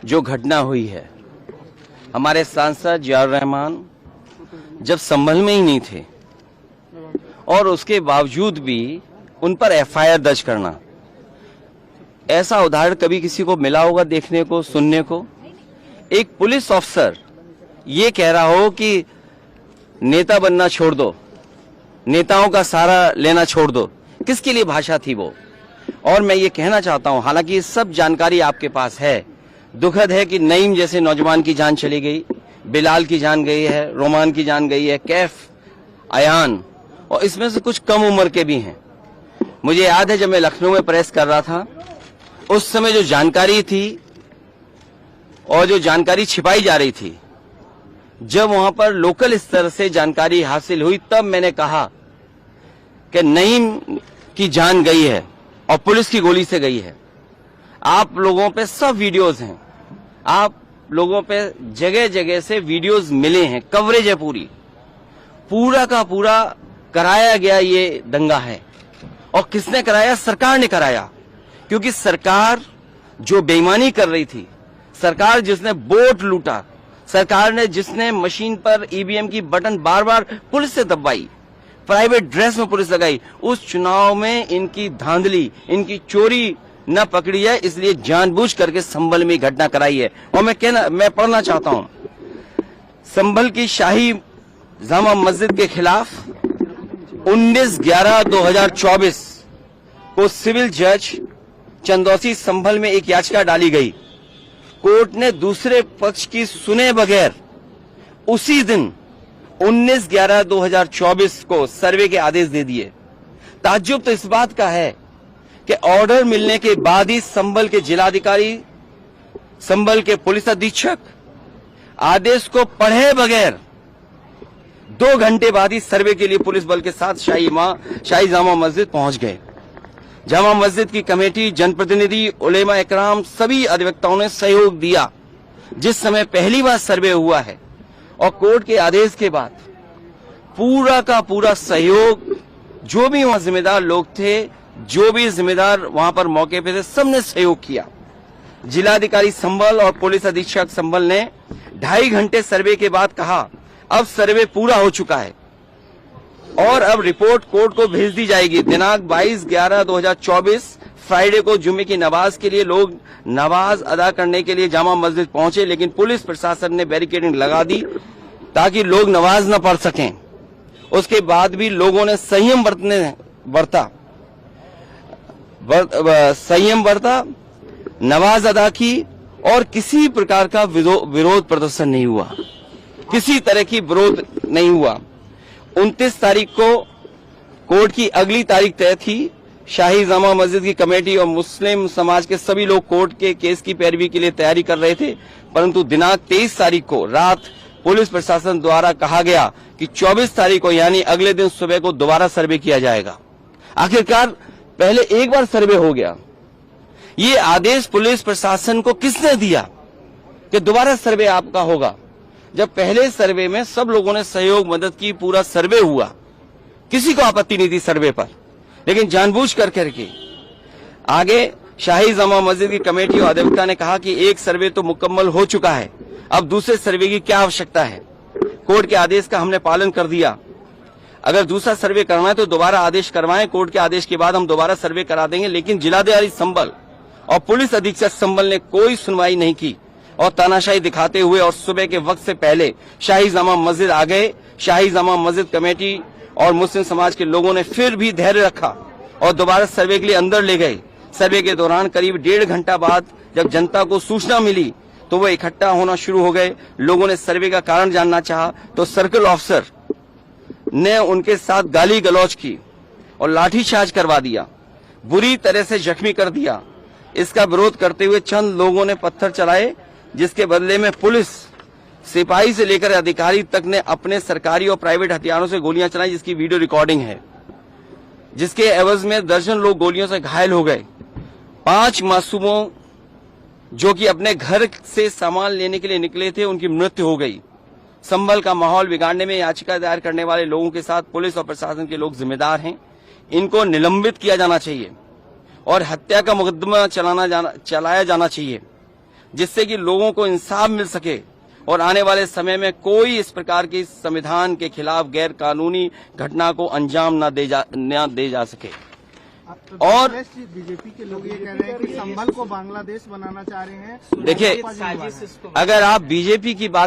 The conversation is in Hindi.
जो घटना हुई है, हमारे सांसद जियाउर रहमान जब संभल में ही नहीं थे और उसके बावजूद भी उन पर एफआईआर दर्ज करना, ऐसा उदाहरण कभी किसी को मिला होगा देखने को, सुनने को? एक पुलिस ऑफिसर ये कह रहा हो कि नेता बनना छोड़ दो, नेताओं का सहारा लेना छोड़ दो, किसके लिए भाषा थी वो? और मैं ये कहना चाहता हूं, हालांकि ये सब जानकारी आपके पास है, दुखद है कि नईम जैसे नौजवान की जान चली गई, बिलाल की जान गई है, रोमान की जान गई है, कैफ, अयान, और इसमें से कुछ कम उम्र के भी हैं। मुझे याद है जब मैं लखनऊ में प्रेस कर रहा था, उस समय जो जानकारी थी और जो जानकारी छिपाई जा रही थी, जब वहां पर लोकल स्तर से जानकारी हासिल हुई, तब मैंने कहा कि नईम की जान गई है और पुलिस की गोली से गई है। आप लोगों पे सब वीडियोस हैं, आप लोगों पे जगह जगह से वीडियोस मिले हैं, कवरेज है पूरा का पूरा कराया गया ये दंगा है। और किसने कराया? सरकार ने कराया, क्योंकि सरकार जो बेईमानी कर रही थी, सरकार जिसने वोट लूटा, सरकार ने जिसने मशीन पर ईवीएम की बटन बार बार पुलिस से दबाई, प्राइवेट ड्रेस में पुलिस लगाई, उस चुनाव में इनकी धांधली, इनकी चोरी न पकड़ी है, इसलिए जानबूझ करके संभल में घटना कराई है। और मैं पढ़ना चाहता हूं, संभल की शाही जामा मस्जिद के खिलाफ 19/11/2024 को सिविल जज चंदौसी संभल में एक याचिका डाली गई। कोर्ट ने दूसरे पक्ष की सुने बगैर उसी दिन 19/11/2024 को सर्वे के आदेश दे दिए। ताज्जुब तो इस बात का है कि ऑर्डर मिलने के बाद ही संभल के जिलाधिकारी, संभल के पुलिस अधीक्षक आदेश को पढ़े बगैर 2 घंटे बाद ही सर्वे के लिए पुलिस बल के साथ शाही जामा मस्जिद पहुंच गए। जामा मस्जिद की कमेटी, जनप्रतिनिधि, उलेमा इकराम, सभी अधिवक्ताओं ने सहयोग दिया। जिस समय पहली बार सर्वे हुआ है और कोर्ट के आदेश के बाद पूरा का पूरा सहयोग, जो भी वहां जिम्मेदार लोग थे, जो भी जिम्मेदार वहां पर मौके पे थे, सबने सहयोग किया। जिलाधिकारी संभल और पुलिस अधीक्षक संभल ने 2.5 घंटे सर्वे के बाद कहा, अब सर्वे पूरा हो चुका है और अब रिपोर्ट कोर्ट को भेज दी जाएगी। दिनांक 22/11/2024 फ्राइडे को जुम्मे की नमाज के लिए लोग नमाज अदा करने के लिए जामा मस्जिद पहुंचे, लेकिन पुलिस प्रशासन ने बैरिकेडिंग लगा दी ताकि लोग नमाज न पढ़ सकें। उसके बाद भी लोगों ने संयम बरता, नमाज अदा की और किसी प्रकार का विरोध प्रदर्शन नहीं हुआ, किसी तरह की विरोध नहीं हुआ। 29 तारीख को कोर्ट की अगली तारीख तय थी। शाही जामा मस्जिद की कमेटी और मुस्लिम समाज के सभी लोग कोर्ट के केस की पैरवी के लिए तैयारी कर रहे थे, परंतु दिनांक 23 तारीख को रात पुलिस प्रशासन द्वारा कहा गया कि 24 तारीख को यानी अगले दिन सुबह को दोबारा सर्वे किया जाएगा। आखिरकार पहले एक बार सर्वे हो गया, ये आदेश पुलिस प्रशासन को किसने दिया कि दोबारा सर्वे आपका होगा, जब पहले सर्वे में सब लोगों ने सहयोग मदद की, पूरा सर्वे हुआ, किसी को आपत्ति नहीं थी सर्वे पर, लेकिन जानबूझ करके आगे शाही जामा मस्जिद की कमेटी और अधिवक्ता ने कहा कि एक सर्वे तो मुकम्मल हो चुका है, अब दूसरे सर्वे की क्या आवश्यकता है। कोर्ट के आदेश का हमने पालन कर दिया, अगर दूसरा सर्वे करना है तो दोबारा आदेश करवाएं, कोर्ट के आदेश के बाद हम दोबारा सर्वे करा देंगे। लेकिन जिलाधिकारी संभल और पुलिस अधीक्षक संभल ने कोई सुनवाई नहीं की और तानाशाही दिखाते हुए और सुबह के वक्त से पहले शाही जामा मस्जिद आ गए। शाही जामा मस्जिद कमेटी और मुस्लिम समाज के लोगों ने फिर भी धैर्य रखा और दोबारा सर्वे के लिए अंदर ले गए। सर्वे के दौरान करीब 1.5 घंटा बाद जब जनता को सूचना मिली तो वो इकट्ठा होना शुरू हो गए। लोगों ने सर्वे का कारण जानना चाहा तो सर्कल ऑफिसर ने उनके साथ गाली गलौज की और लाठीचार्ज करवा दिया, बुरी तरह से जख्मी कर दिया। इसका विरोध करते हुए चंद लोगों ने पत्थर चलाए, जिसके बदले में पुलिस, सिपाही से लेकर अधिकारी तक ने अपने सरकारी और प्राइवेट हथियारों से गोलियां चलाई, जिसकी वीडियो रिकॉर्डिंग है, जिसके एवज में दर्जन लोग गोलियों से घायल हो गए। 5 मासूमों जो कि अपने घर से सामान लेने के लिए निकले थे, उनकी मृत्यु हो गई। संभल का माहौल बिगाड़ने में याचिका दायर करने वाले लोगों के साथ पुलिस और प्रशासन के लोग जिम्मेदार हैं। इनको निलंबित किया जाना चाहिए और हत्या का मुकदमा चलाया जाना चाहिए। जिससे कि लोगों को इंसाफ मिल सके और आने वाले समय में कोई इस प्रकार की संविधान के खिलाफ गैर कानूनी घटना को अंजाम न दे जा सके। और बीजेपी के लोग ये कह रहे हैं कि संभल को बांग्लादेश बनाना चाह रहे हैं। देखिए, अगर आप बीजेपी की बात